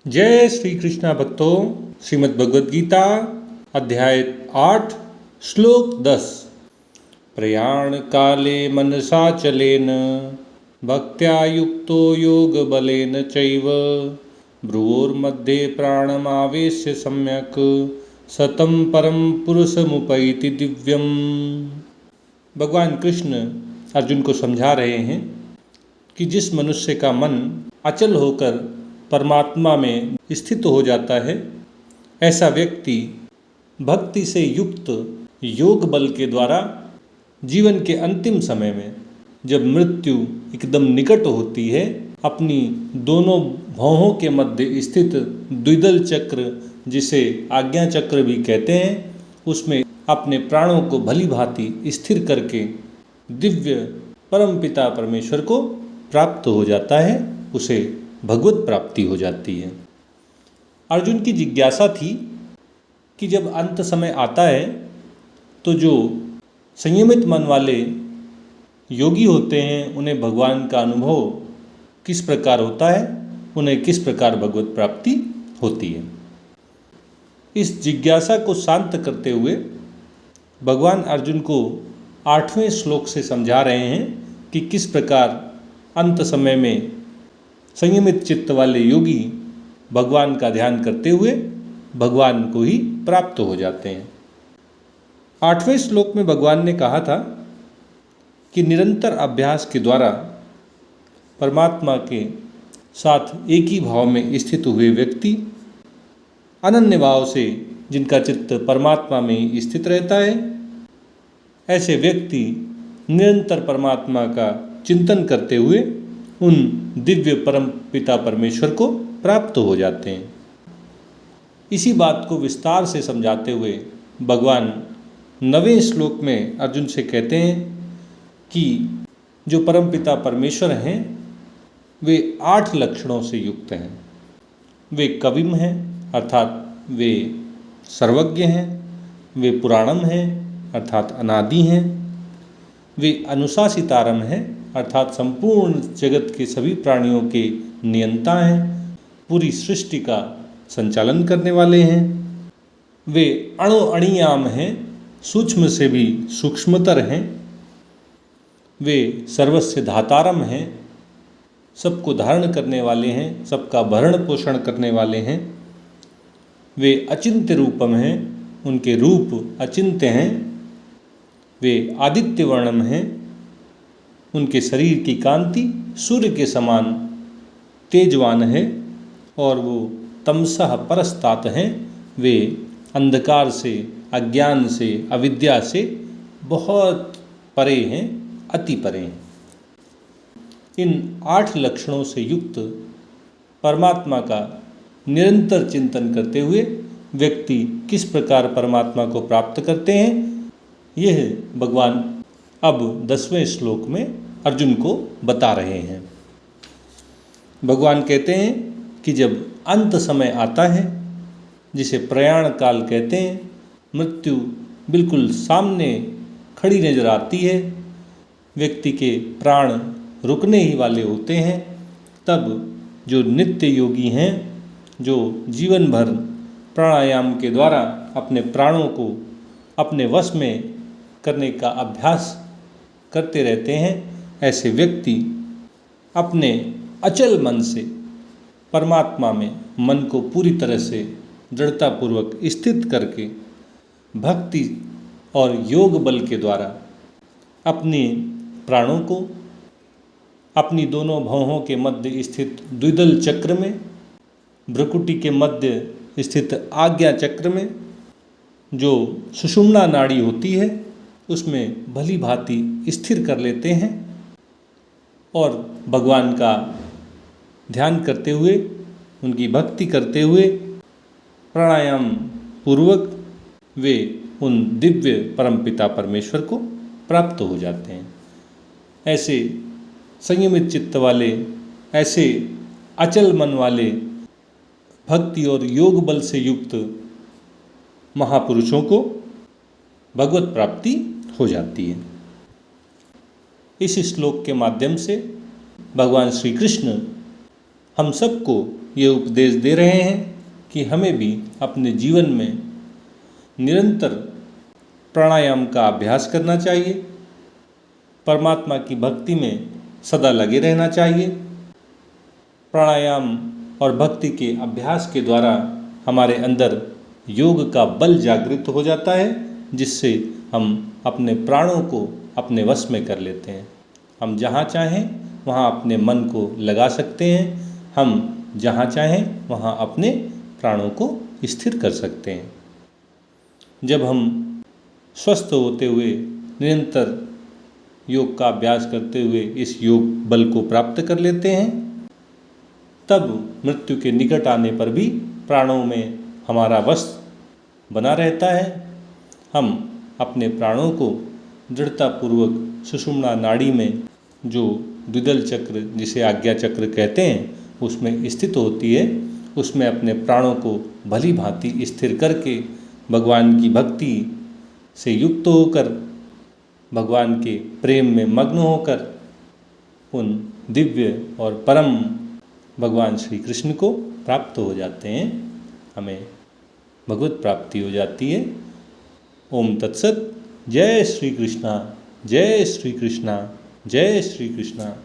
जय श्री कृष्णा भक्तों। श्रीमद् भगवद गीता अध्याय 8 श्लोक 10। प्रयाण काले मनसा चलेन भक्त्या युक्तो योग बलेन चैव भ्रुवोर्मध्ये प्राणमावेश्य सम्यक सतम परम पुरुषमुपैति दिव्यम। भगवान कृष्ण अर्जुन को समझा रहे हैं कि जिस मनुष्य का मन अचल होकर परमात्मा में स्थित हो जाता है, ऐसा व्यक्ति भक्ति से युक्त योग बल के द्वारा जीवन के अंतिम समय में, जब मृत्यु एकदम निकट होती है, अपनी दोनों भौहों के मध्य स्थित द्विदल चक्र, जिसे आज्ञा चक्र भी कहते हैं, उसमें अपने प्राणों को भली भांति स्थिर करके दिव्य परमपिता परमेश्वर को प्राप्त हो जाता है, उसे भगवत प्राप्ति हो जाती है। अर्जुन की जिज्ञासा थी कि जब अंत समय आता है तो जो संयमित मन वाले योगी होते हैं, उन्हें भगवान का अनुभव किस प्रकार होता है, उन्हें किस प्रकार भगवत प्राप्ति होती है। इस जिज्ञासा को शांत करते हुए भगवान अर्जुन को 8वें श्लोक से समझा रहे हैं कि किस प्रकार अंत समय में संयमित चित्त वाले योगी भगवान का ध्यान करते हुए भगवान को ही प्राप्त हो जाते हैं। 8वें श्लोक में भगवान ने कहा था कि निरंतर अभ्यास के द्वारा परमात्मा के साथ एक ही भाव में स्थित हुए व्यक्ति, अनन्य भाव से जिनका चित्त परमात्मा में स्थित रहता है, ऐसे व्यक्ति निरंतर परमात्मा का चिंतन करते हुए उन दिव्य परम पिता परमेश्वर को प्राप्त हो जाते हैं। इसी बात को विस्तार से समझाते हुए भगवान 9वें श्लोक में अर्जुन से कहते हैं कि जो परम पिता परमेश्वर हैं, वे 8 लक्षणों से युक्त हैं। वे कविम हैं, अर्थात वे सर्वज्ञ हैं। वे पुराणम हैं, अर्थात अनादि हैं। वे अनुशासितारम हैं, अर्थात संपूर्ण जगत के सभी प्राणियों के नियंता हैं, पूरी सृष्टि का संचालन करने वाले हैं। वे अणु अणियाम हैं, सूक्ष्म से भी सूक्ष्मतर हैं। वे सर्वस्य धातारम हैं, सबको धारण करने वाले हैं, सबका भरण पोषण करने वाले हैं। वे अचिंत्य रूपम हैं, उनके रूप अचिंत्य हैं। वे आदित्य वर्णम हैं, उनके शरीर की कांति सूर्य के समान तेजवान है और वो तमसः परस्तात हैं। वे अंधकार से, अज्ञान से, अविद्या से बहुत परे हैं, अति परे हैं। इन 8 लक्षणों से युक्त परमात्मा का निरंतर चिंतन करते हुए व्यक्ति किस प्रकार परमात्मा को प्राप्त करते हैं, यह भगवान अब 10वें श्लोक में अर्जुन को बता रहे हैं। भगवान कहते हैं कि जब अंत समय आता है, जिसे प्रयाण काल कहते हैं, मृत्यु बिल्कुल सामने खड़ी नजर आती है, व्यक्ति के प्राण रुकने ही वाले होते हैं, तब जो नित्य योगी हैं, जो जीवन भर प्राणायाम के द्वारा अपने प्राणों को अपने वश में करने का अभ्यास करते रहते हैं, ऐसे व्यक्ति अपने अचल मन से परमात्मा में मन को पूरी तरह से दृढ़तापूर्वक स्थित करके भक्ति और योग बल के द्वारा अपने प्राणों को अपनी दोनों भौहों के मध्य स्थित द्विदल चक्र में, भ्रुकुटी के मध्य स्थित आज्ञा चक्र में, जो सुषुम्ना नाड़ी होती है, उसमें भली भांति स्थिर कर लेते हैं और भगवान का ध्यान करते हुए, उनकी भक्ति करते हुए प्राणायाम पूर्वक वे उन दिव्य परमपिता परमेश्वर को प्राप्त हो जाते हैं। ऐसे संयमित चित्त वाले, ऐसे अचल मन वाले, भक्ति और योग बल से युक्त महापुरुषों को भगवत प्राप्ति हो जाती है। इस श्लोक के माध्यम से भगवान श्री कृष्ण हम सबको ये उपदेश दे रहे हैं कि हमें भी अपने जीवन में निरंतर प्राणायाम का अभ्यास करना चाहिए, परमात्मा की भक्ति में सदा लगे रहना चाहिए। प्राणायाम और भक्ति के अभ्यास के द्वारा हमारे अंदर योग का बल जागृत हो जाता है, जिससे हम अपने प्राणों को अपने वश में कर लेते हैं। हम जहाँ चाहें वहाँ अपने मन को लगा सकते हैं, हम जहाँ चाहें वहाँ अपने प्राणों को स्थिर कर सकते हैं। जब हम स्वस्थ होते हुए निरंतर योग का अभ्यास करते हुए इस योग बल को प्राप्त कर लेते हैं, तब मृत्यु के निकट आने पर भी प्राणों में हमारा वश बना रहता है। हम अपने प्राणों को दृढ़तापूर्वक सुषुम्ना नाड़ी में, जो द्विदल चक्र जिसे आज्ञा चक्र कहते हैं, उसमें स्थित होती है, उसमें अपने प्राणों को भली भांति स्थिर करके भगवान की भक्ति से युक्त होकर, भगवान के प्रेम में मग्न होकर उन दिव्य और परम भगवान श्री कृष्ण को प्राप्त हो जाते हैं। हमें भगवत प्राप्ति हो जाती है। ओम तत्सत। जय श्री कृष्णा, जय श्री कृष्णा, जय श्री कृष्णा।